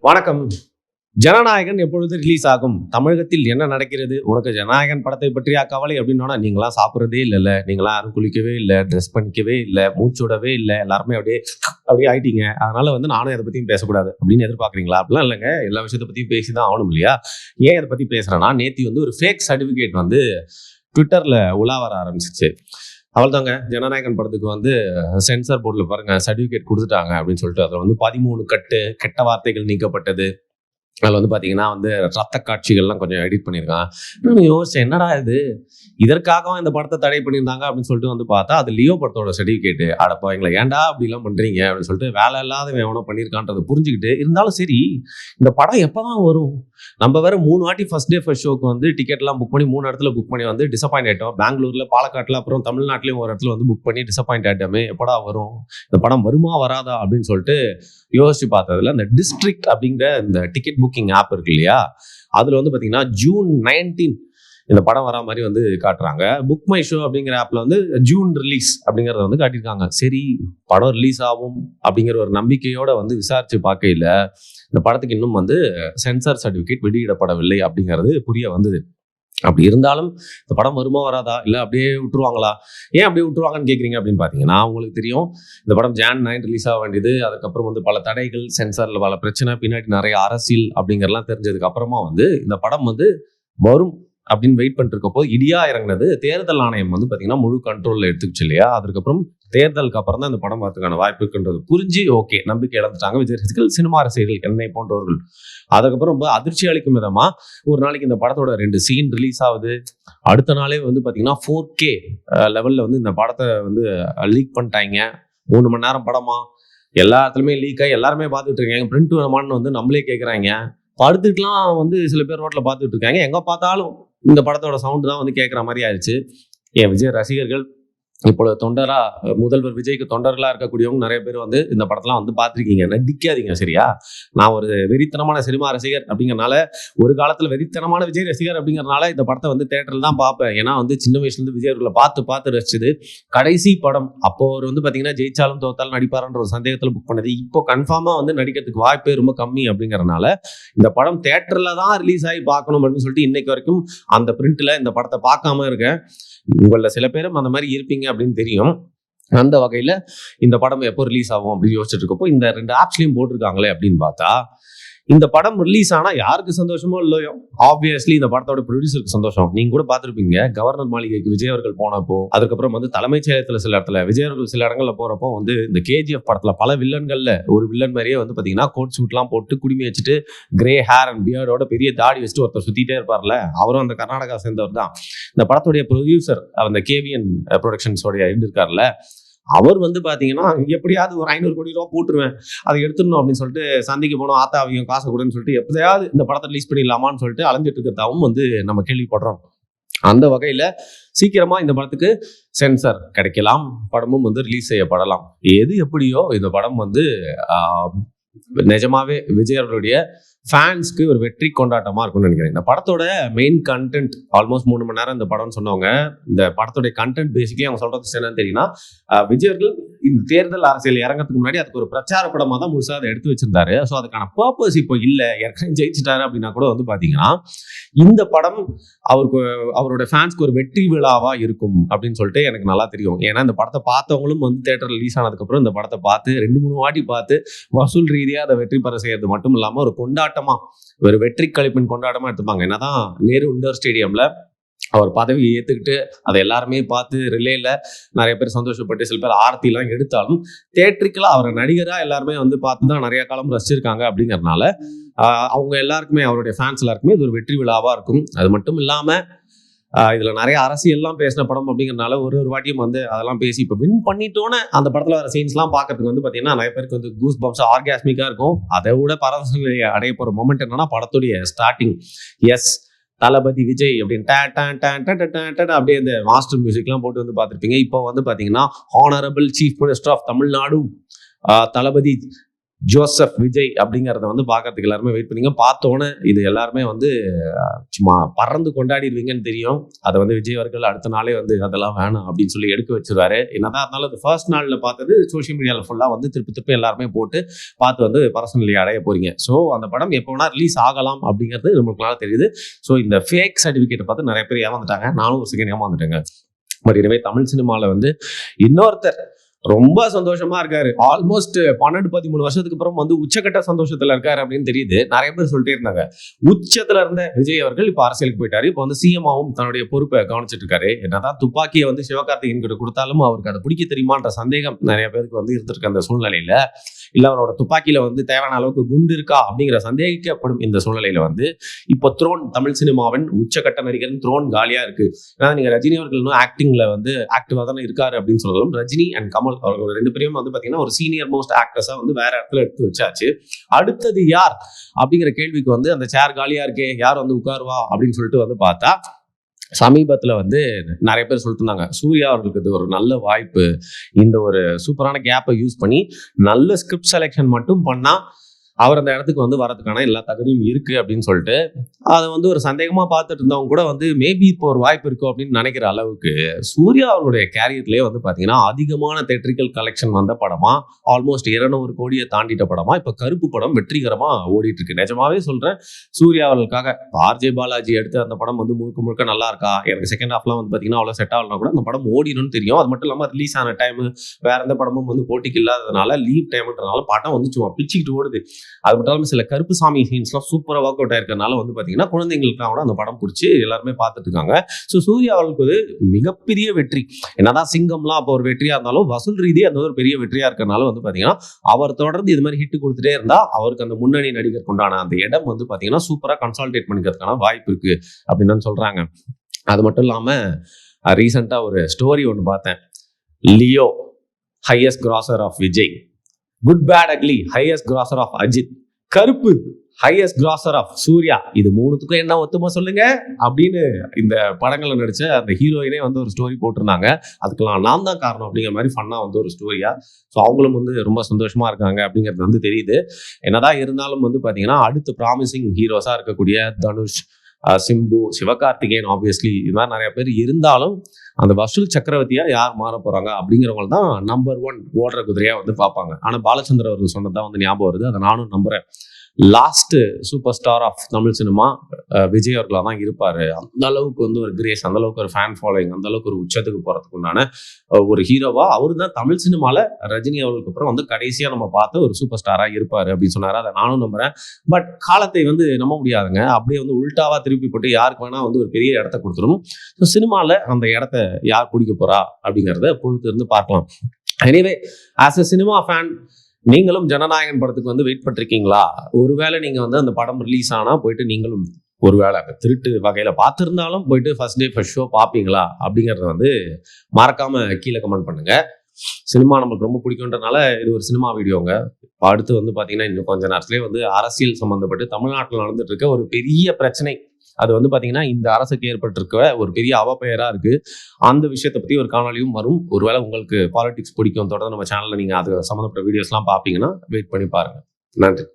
வணக்கம். ஜனநாயகன் எப்பொழுது ரிலீஸ் ஆகும்? தமிழகத்தில் என்ன நடக்கிறது? உனக்கு ஜனநாயகன் படத்தை பற்றியா கவலை? அப்படின்னோன்னா, நீங்களாம் சாப்பிட்றதே இல்லைல்ல, நீங்களாம் யாரும் குளிக்கவே இல்லை, ட்ரெஸ் பண்ணிக்கவே இல்லை, மூச்சுடவே இல்லை, எல்லாருமே அப்படியே அப்படியே ஆயிட்டீங்க. அதனால நானும் எதை பற்றியும் பேசக்கூடாது அப்படின்னு எதிர்பார்க்குறீங்களா? அப்படிலாம் இல்லைங்க. எல்லா விஷயத்தை பற்றியும் பேசி தான் ஆகணும் இல்லையா? ஏன் இதை பற்றி பேசுகிறேன்னா, நேற்று ஒரு ஃபேக் சர்டிஃபிகேட் ட்விட்டரில் உலா வர ஆரம்பிச்சிச்சு. அவள் தாங்க ஜனநாயகன் படத்துக்கு சென்சார் போர்டில் பாருங்க சர்டிஃபிகேட் கொடுத்துட்டாங்க அப்படின்னு சொல்லிட்டு அதில் 13 கெட்ட வார்த்தைகள் நீக்கப்பட்டது. அதில் பார்த்தீங்கன்னா ரத்த காட்சிகள்லாம் கொஞ்சம் எடிட் பண்ணியிருக்கான். நான் யோசிச்சேன், என்னடா இது, இதற்காகவும் இந்த படத்தை தடை பண்ணியிருந்தாங்க அப்படின்னு சொல்லிட்டு பார்த்தா அது லியோ படத்தோட சர்டிஃபிகேட்டு. அடப்பா எங்களை ஏன்டா அப்படிலாம் பண்ணுறீங்க அப்படின்னு சொல்லிட்டு வேலை இல்லாதவன் எவனோ பண்ணியிருக்கான்றதை புரிஞ்சுக்கிட்டு, இருந்தாலும் சரி இந்த படம் எப்போ தான் வரும்? நம்ம வேற 3 வாட்டி ஃபர்ஸ்ட் டே ஃபர்ஸ்ட் ஷோக்கு டிக்கெட்லாம் புக் பண்ணி 3 இடத்துல புக் பண்ணி டிசப்பாயிண்ட் ஆகிட்டோம். பெங்களூரில், பாலக்காட்டில், அப்புறம் தமிழ்நாட்டிலையும் ஒரு இடத்துல புக் பண்ணி டிசப்பாயிண்ட் ஆகிட்டோமே. எப்படா வரும் இந்த படம், வருமா வராதா அப்படின்னு சொல்லிட்டு யோசிச்சு பார்த்ததுல இந்த டிஸ்ட்ரிக்ட் அப்படிங்கிற இந்த டிக்கெட் புக்கிங் ஆப் இருக்கு இல்லையா, அதுல பார்த்தீங்கன்னா ஜூன் 19 இந்த படம் வரா மாதிரி காட்டுறாங்க. புக் மை ஷோ அப்படிங்கிற ஆப்ல ஜூன் ரிலீஸ் அப்படிங்கறத காட்டியிருக்காங்க. சரி, படம் ரிலீஸ் ஆகும் அப்படிங்கிற ஒரு நம்பிக்கையோட விசாரிச்சு பார்க்கையில இந்த படத்துக்கு இன்னும் சென்சார் சர்டிஃபிகேட் வெளியிடப்படவில்லை அப்படிங்கிறது புரிய வந்தது. அப்படி இருந்தாலும் இந்த படம் வருமா வராதா, இல்லை அப்படியே விட்டுருவாங்களா? ஏன் அப்படியே விட்டுருவாங்கன்னு கேட்குறீங்க அப்படின்னு பார்த்தீங்கன்னா, உங்களுக்கு தெரியும் இந்த படம் Jan 9 ரிலீஸ் ஆக வேண்டியது. அதுக்கப்புறம் பல தடைகள், சென்சாரில் பல பிரச்சனை, பின்னாடி நிறைய அரசியல் அப்படிங்கிறலாம் தெரிஞ்சதுக்கு அப்புறமா இந்த படம் வரும் அப்படின்னு வெயிட் பண்ணிட்டு இருக்கப்போ இடியா இறங்கினது தேர்தல் ஆணையம் பார்த்தீங்கன்னா முழு கண்ட்ரோலில் எடுத்துக்கிச்சு இல்லையா. அதுக்கப்புறம் தேர்தலுக்கு அப்புறம் தான் இந்த படம் வரதுக்கான வாய்ப்பு இருக்குன்றது புரிஞ்சு ஓகே நம்பிக்கை இழந்துட்டாங்க விஜய் ரசிகர்கள், சினிமா ரசிகர்கள், என்னை போன்றவர்கள். அதுக்கப்புறம் ரொம்ப அதிர்ச்சி அளிக்கும் விதமா ஒரு நாளைக்கு இந்த படத்தோட 2 சீன் ரிலீஸ் ஆகுது. அடுத்த நாளே பார்த்தீங்கன்னா 4K லெவல்ல இந்த படத்தை லீக் பண்ணிட்டாங்க. 3 மணி நேரம் படமா, எல்லா இடத்துலையுமே லீக் ஆகி எல்லாருமே பார்த்துட்டு இருக்காங்க. பிரிண்ட் வேணுமான்னு நம்மளே கேட்குறாங்க. படுத்துட்டுலாம் சில பேர் ரோட்ல பார்த்துட்டு இருக்காங்க. எங்க பார்த்தாலும் இந்த படத்தோட சவுண்டு தான் கேட்குற மாதிரி ஆயிடுச்சு. ஏன் விஜய் ரசிகர்கள் இப்பொழுது தொண்டரா, முதல்வர் விஜய்க்கு தொண்டர்களா இருக்கக்கூடியவங்க நிறைய பேர் இந்த படத்தெல்லாம் பார்த்துருக்கீங்க. நடிக்காதீங்க சரியா? நான் ஒரு வெறித்தனமான சினிமா ரசிகர் அப்படிங்கிறனால, ஒரு காலத்துல வெறித்தனமான விஜய் ரசிகர் அப்படிங்கிறனால இந்த படத்தை தேட்டரில் தான் பார்ப்பேன். ஏன்னா சின்ன வயசுலேருந்து விஜய் அவர்களை பார்த்து ரசிச்சது. கடைசி படம் அப்போ அவர் பார்த்தீங்கன்னா ஜெயிச்சாலும் தோத்தாலும் நடிப்பாருன்ற ஒரு சந்தேகத்தில் புக் பண்ணது. இப்போ கன்ஃபார்மா நடிக்கிறதுக்கு வாய்ப்பே ரொம்ப கம்மி அப்படிங்கிறனால இந்த படம் தேட்டரில் தான் ரிலீஸ் ஆகி பார்க்கணும் அப்படின்னு சொல்லிட்டு இன்னைக்கு வரைக்கும் அந்த பிரிண்ட்ல இந்த படத்தை பார்க்காம இருக்கேன். உங்கள சில பேரும் அந்த மாதிரி இருப்பீங்க அப்படின்னு தெரியும். அந்த வகையில இந்த படம் எப்போ ரிலீஸ் ஆகும் அப்படின்னு யோசிச்சுட்டு இருக்கப்போ இந்த 2 ஆப்ஸ்லயும் போட்டிருக்காங்களே அப்படின்னு பார்த்தா, இந்த படம் ரிலீஸ் ஆனா யாருக்கு சந்தோஷமோ இல்லையோ, ஆப்வியஸ்லி இந்த படத்தோட ப்ரொடியூசருக்கு சந்தோஷம். நீங்க கூட பார்த்துருப்பீங்க, கவர்னர் மாளிகைக்கு விஜய் அவர்கள் போனப்போ, அதுக்கப்புறம் தலைமைச் செயலகத்துல சில இடத்துல விஜய் அவர்கள் சில இடங்கள்ல போறப்போ இந்த KGF படத்துல பல வில்லன்கள்ல ஒரு வில்லன் மாதிரியே பாத்தீங்கன்னா கோட் சூட்லாம் போட்டு குடுமி வச்சுட்டு கிரே ஹேர் அண்ட் பியர்டோட பெரிய தாடி வச்சுட்டு ஒருத்தர் சுத்திட்டே இருப்பார்ல, அவரும் அந்த கர்நாடகா சேர்ந்தவர் தான். இந்த படத்துடைய ப்ரொடியூசர் அந்த KVN ப்ரொடக்ஷன்ஸோடைய இருக்கார்ல, அவர் பாத்தீங்கன்னா எப்படியாவது ஒரு 500 கோடி ரூபா போட்டுருவேன், அதை எடுத்துடணும் அப்படின்னு சொல்லிட்டு சந்தைக்கு போனோம், ஆத்தா அவங்க காசை கொடுன்னு சொல்லிட்டு எப்படியாவது இந்த படத்தை ரிலீஸ் பண்ணிடலாமான்னு சொல்லிட்டு அலைஞ்சிட்டு இருக்கிறதாவும் நம்ம கேள்விப்படுறோம். அந்த வகையில சீக்கிரமா இந்த படத்துக்கு சென்சார் கிடைக்கலாம், படமும் ரிலீஸ் செய்யப்படலாம். எது எப்படியோ இந்த படம் நிஜமாவே விஜய் அவர்களுடைய ஃபேன்ஸ்க்கு ஒரு வெற்றி கொண்டாட்டமா இருக்கும்னு நினைக்கிறேன். இந்த படத்தோட மெயின் கண்டென்ட் ஆல்மோஸ்ட் 3 மணி நேரம் இந்த படம்னு சொன்னவங்க, இந்த படத்துடைய கண்டென்ட் பேசிக்கலி அவங்க சொல்றது என்னன்னு தெரியும்னா, விஜய் அவர்கள் இந்த தேர்தல் அரசியல் இறங்கிறதுக்கு முன்னாடி அதுக்கு ஒரு பிரச்சார படமா தான் முழுசா அதை எடுத்து வச்சிருந்தாரு. ஸோ அதுக்கான பர்பஸ் இப்போ இல்லை, ஏற்கனவே ஜெயிச்சிட்டாரு அப்படின்னா கூட பாத்தீங்கன்னா இந்த படம் அவரோட ஃபேன்ஸ்க்கு ஒரு வெற்றி விழாவா இருக்கும் அப்படின்னு சொல்லிட்டு எனக்கு நல்லா தெரியும். ஏன்னா இந்த படத்தை பார்த்தவங்களும் தேட்டர் ரிலீஸ் ஆனதுக்கு அப்புறம் இந்த படத்தை பார்த்து 2-3 வாட்டி பார்த்து வசூல் ரீதியா அதை வெற்றி பெற செய்யறது மட்டும் இல்லாம ஒரு கொண்டாட்டமா, ஒரு வெற்றி கழிப்பின் கொண்டாட்டமா எடுத்துப்பாங்க. என்னதான் நேரு இண்டோர் ஸ்டேடியம்ல அவர் பதவியை ஏத்துக்கிட்டு அதை எல்லாருமே பார்த்து ரிலேல நிறைய பேர் சந்தோஷப்பட்டு சில பேர் ஆர்த்திலாம் எடுத்தாலும் தியேட்டரிக்கலா அவரை நடிகரா எல்லாருமே பார்த்து தான் நிறைய காலம் ரசிச்சிருக்காங்க. அப்படிங்கறதுனால அவங்க எல்லாருக்குமே, அவருடைய ஃபேன்ஸ் எல்லாருக்குமே இது ஒரு வெற்றி விழாவா இருக்கும். அது மட்டும் இல்லாம இதுல நிறைய அரசியல்லாம் பேசின படம் அப்படிங்கிறதுனால ஒரு வாட்டியும் அதெல்லாம் பேசி இப்போ வின் பண்ணிட்டோன்னு அந்த படத்துல வர சீன்ஸ்லாம் பார்க்கறதுக்கு பாத்தீங்கன்னா நிறைய பேருக்கு கூஸ் பம்ப்ஸ் ஆர்காஸ்மிக்கா இருக்கும். அதை விட பரவச அடைய போற மொமெண்ட் என்னன்னா படத்துடைய ஸ்டார்டிங். எஸ், தளபதி விஜய் அப்படின்னு அப்படியே இந்த மாஸ்டர் மியூசிக்லாம் போட்டு பார்த்துருப்பீங்க. இப்போ பாத்தீங்கன்னா honourable chief minister of Tamil Nadu Thalapathy Joseph Vijay அப்படிங்கிறத வந்து பார்க்கறதுக்கு எல்லாருமே வெயிட் பண்ணீங்க. பார்த்தோன்னே இது எல்லாருமே வந்து சும்மா பறந்து கொண்டாடிடுவீங்கன்னு தெரியும். அதை வந்து விஜய் அவர்கள் அடுத்த நாளே வந்து அதெல்லாம் வேணாம் அப்படின்னு சொல்லி எடுக்க வச்சிருவாரு. என்னதான் இருந்தாலும் அது ஃபர்ஸ்ட் நாளில் பார்த்தது சோஷியல் மீடியாவில் ஃபுல்லாக வந்து திருப்பி எல்லாருமே போட்டு பார்த்து வந்து பர்சனலி அடைய போறீங்க. ஸோ அந்த படம் எப்போ வேணா ரிலீஸ் ஆகலாம் அப்படிங்கிறது நம்மளுக்குனால தெரியுது. ஸோ இந்த ஃபேக் சர்டிஃபிகேட்டை பார்த்து நிறைய பேர் ஏமாந்துட்டாங்க. நானும் ஒரு செகண்ட் ஏமாந்துட்டேங்க. பட் எனவே தமிழ் சினிமாவில் வந்து இன்னொருத்தர் ரொம்ப சந்தோஷமா இருக்காரு. ஆல்மோஸ்ட் 12-13 வருஷத்துக்கு அப்புறம் வந்து உச்சக்கட்ட சந்தோஷத்துல இருக்காரு அப்படின்னு தெரியுது. நிறைய பேர் சொல்லிட்டே இருந்தாங்க. உச்சத்துல இருந்த விஜய் அவர்கள் இப்ப அரசியலுக்கு போயிட்டாரு. இப்ப வந்து சிஎம்மாவும் தன்னுடைய பொறுப்பை கவனிச்சிட்டு இருக்காரு. என்னதான் துப்பாக்கியை வந்து சிவகார்த்திகேயன் கிட்ட கொடுத்தாலும் அவருக்கு அதை பிடிக்க தெரியுமான்ற சந்தேகம் நிறைய பேருக்கு வந்து இருந்திருக்கு. அந்த சூழ்நிலையில இல்ல அவரோட துப்பாக்கியில வந்து தேவையான அளவுக்கு குண்டு இருக்கா அப்படிங்கிற சந்தேகிக்கப்படும் இந்த சூழ்நிலையில வந்து இப்போ த்ரோன் தமிழ் சினிமாவின் உச்சக்கட்ட நடிகரின் த்ரோன் காலியா இருக்கு. ஏன்னா நீங்க ரஜினி அவர்கள் இன்னும் ஆக்டிங்ல வந்து ஆக்டிவா தானே இருக்காரு அப்படின்னு சொல்லலாம். ரஜினி அண்ட் கமல் அவர்கள் 2 பேரும் வந்து பாத்தீங்கன்னா ஒரு சீனியர் மோஸ்ட் ஆக்டர்ஸா வந்து வேற இடத்துல எடுத்து வச்சாச்சு. அடுத்தது யார் அப்படிங்கிற கேள்விக்கு வந்து அந்த சேர் காலியா இருக்கே, யார் வந்து உட்காருவா அப்படின்னு சொல்லிட்டு வந்து பார்த்தா சமீபத்தில் வந்து நிறைய பேர் சொல்லிட்டு இருந்தாங்க, சூர்யா அவர்களுக்கு இது ஒரு நல்ல வாய்ப்பு, இந்த ஒரு சூப்பரான கேப்பை யூஸ் பண்ணி நல்ல ஸ்கிரிப்ட் செலெக்ஷன் மட்டும் பண்ணா அவர் அந்த இடத்துக்கு வந்து வரதுக்கான எல்லா தகுதியும் இருக்கு அப்படின்னு சொல்லிட்டு அதை வந்து ஒரு சந்தேகமா பார்த்துட்டு இருந்தவங்க கூட வந்து மேபி இப்போ ஒரு வாய்ப்பு இருக்கும் அப்படின்னு நினைக்கிற அளவுக்கு சூர்யா அவருடைய கேரியர்லேயே வந்து பார்த்தீங்கன்னா அதிகமான தேட்ரிக்கல் கலெக்ஷன் வந்த படமா, ஆல்மோஸ்ட் 200 கோடியை தாண்டிட்ட படமா இப்போ கருப்பு படம் வெற்றிகரமா ஓடிட்டு இருக்கு. நிஜமாவே சொல்றேன், சூர்யா அவர்களுக்காக ஆர்ஜே பாலாஜி எடுத்து அந்த படம் வந்து முழுக்க நல்லா இருக்கா, எனக்கு செகண்ட் ஹாஃப்லாம் வந்து பார்த்தீங்கன்னா அவ்வளோ செட் ஆகலாம் கூட அந்த படம் ஓடினும்னு தெரியும். அது மட்டும் இல்லாமல் ரிலீஸ் ஆன டைம் வேற எந்த படமும் வந்து போட்டிக்கு இல்லாததுனால லீவ் டைம்ன்றனால படம் வந்து சும்மா பிச்சுக்கிட்டு ஓடுது. அது மட்டும் இல்லாமல் சில கருப்பு சாமி சீன்ஸ்லாம் சூப்பராக ஒர்க் அவுட் ஆயிருக்கனால வந்து பார்த்தீங்கன்னா குழந்தைங்களுக்குலாம் கூட அந்த படம் பிடிச்சி எல்லாருமே பார்த்துட்டு இருக்காங்க. ஸோ சூர்யா அவர்களுக்கு ஒரு மிகப்பெரிய வெற்றி. என்னதான் சிங்கம்லாம் அப்போ ஒரு வெற்றியா இருந்தாலும் வசூல் ரீதி அந்த ஒரு பெரிய வெற்றியா இருக்கிறனால வந்து பார்த்தீங்கன்னா அவர் தொடர்ந்து இது மாதிரி ஹிட் கொடுத்துட்டே இருந்தா அவருக்கு அந்த முன்னணி நடிகர் கொண்டான அந்த இடம் வந்து பார்த்தீங்கன்னா சூப்பராக கன்சால்டேட் பண்ணிக்கிறதுக்கான வாய்ப்பு இருக்கு அப்படின்னு சொல்றாங்க. அது மட்டும் இல்லாமல் ரீசெண்டாக ஒரு ஸ்டோரி ஒன்று பார்த்தேன். Leo highest grosser of Vijay, good bad ugly highest grosser of Ajith, Karuppu highest grosser of Surya. இது மூணுத்துக்கும் என்ன ஒத்துமா சொல்லுங்க அப்படின்னு இந்த படங்களை நடிச்ச அந்த ஹீரோயினே வந்து ஒரு ஸ்டோரி போட்டிருந்தாங்க. அதுக்கெல்லாம் நான் தான் காரணம் அப்படிங்கிற மாதிரி ஃபன்னா வந்து ஒரு ஸ்டோரியா. ஸோ அவங்களும் வந்து ரொம்ப சந்தோஷமா இருக்காங்க அப்படிங்கிறது வந்து தெரியுது. என்னதான் இருந்தாலும் வந்து பார்த்தீங்கன்னா அடுத்து ப்ராமிசிங் ஹீரோஸா இருக்கக்கூடிய தனுஷ், சிம்பு, சிவகார்த்திகேயன் ஆப்வியஸ்லி இது மாதிரி நிறைய பேர் இருந்தாலும் அந்த வசூல் சக்கரவர்த்தியா யார் மாற போறாங்க அப்படிங்கிறவங்க தான் நம்பர் 1 ஓடுற குதிரையா வந்து பார்ப்பாங்க. ஆனா பாலச்சந்திர அவர்கள் சொன்னதான் வந்து ஞாபகம் வருது. அதை நானும் நம்புறேன். Last super star of Tamil cinema Vijay அவர்களாக தான் இருப்பாரு. அந்த அளவுக்கு வந்து ஒரு கிரேஸ், அந்த அளவுக்கு ஒரு ஃபேன் ஃபாலோயிங், அந்த அளவுக்கு ஒரு உச்சத்துக்கு போறதுக்கு உண்டான ஒரு ஹீரோவா அவரு தான் தமிழ் சினிமால ரஜினி அவர்களுக்கு அப்புறம் வந்து கடைசியா நம்ம பார்த்த ஒரு சூப்பர் ஸ்டாரா இருப்பாரு அப்படின்னு சொன்னாரு. அதை நானும் நம்புறேன். பட் காலத்தை வந்து நம்ப முடியாதுங்க. அப்படியே வந்து உல்டாவா திருப்பி போட்டு யாருக்கு வேணா வந்து ஒரு பெரிய இடத்த கொடுத்துரும். ஸோ சினிமால அந்த இடத்த யார் பிடிக்க போறா அப்படிங்கிறத பொறுத்து இருந்து பார்க்கலாம். Anyway as a cinema fan நீங்களும் ஜனநாயகன் படத்துக்கு வந்து வெயிட் பண்ணிருக்கீங்களா? ஒருவேளை நீங்க வந்து அந்த படம் ரிலீஸ் ஆனா போயிட்டு நீங்களும் ஒருவேளை திருட்டு வகையில பார்த்துருந்தாலும் போயிட்டு ஃபர்ஸ்ட் டே ஃபர்ஸ்ட் ஷோ பார்ப்பீங்களா அப்படிங்கிறத வந்து மறக்காம கீழே கமெண்ட் பண்ணுங்க. சினிமா நம்மளுக்கு ரொம்ப பிடிக்கும்ன்றனால இது ஒரு சினிமா வீடியோங்க. அடுத்து வந்து பாத்தீங்கன்னா இன்னும் கொஞ்ச நேரத்திலே வந்து அரசியல் சம்பந்தப்பட்டு தமிழ்நாட்டில் நடந்துட்டு இருக்க ஒரு பெரிய பிரச்சனை, அது வந்து பாத்தீங்கன்னா இந்த அரசுக்கு ஏற்பட்டிருக்க ஒரு பெரிய அவப்பெயரா இருக்கு. அந்த விஷயத்தை பத்தி ஒரு காணொலியும் வரும். ஒருவேளை உங்களுக்கு பாலிடிக்ஸ் பிடிக்கும் தொடர்ந்து நம்ம சேனல்ல நீங்க அது சம்பந்தப்பட்ட வீடியோஸ்லாம் பார்ப்பீங்கன்னா வெயிட் பண்ணி பாருங்க. நன்றி.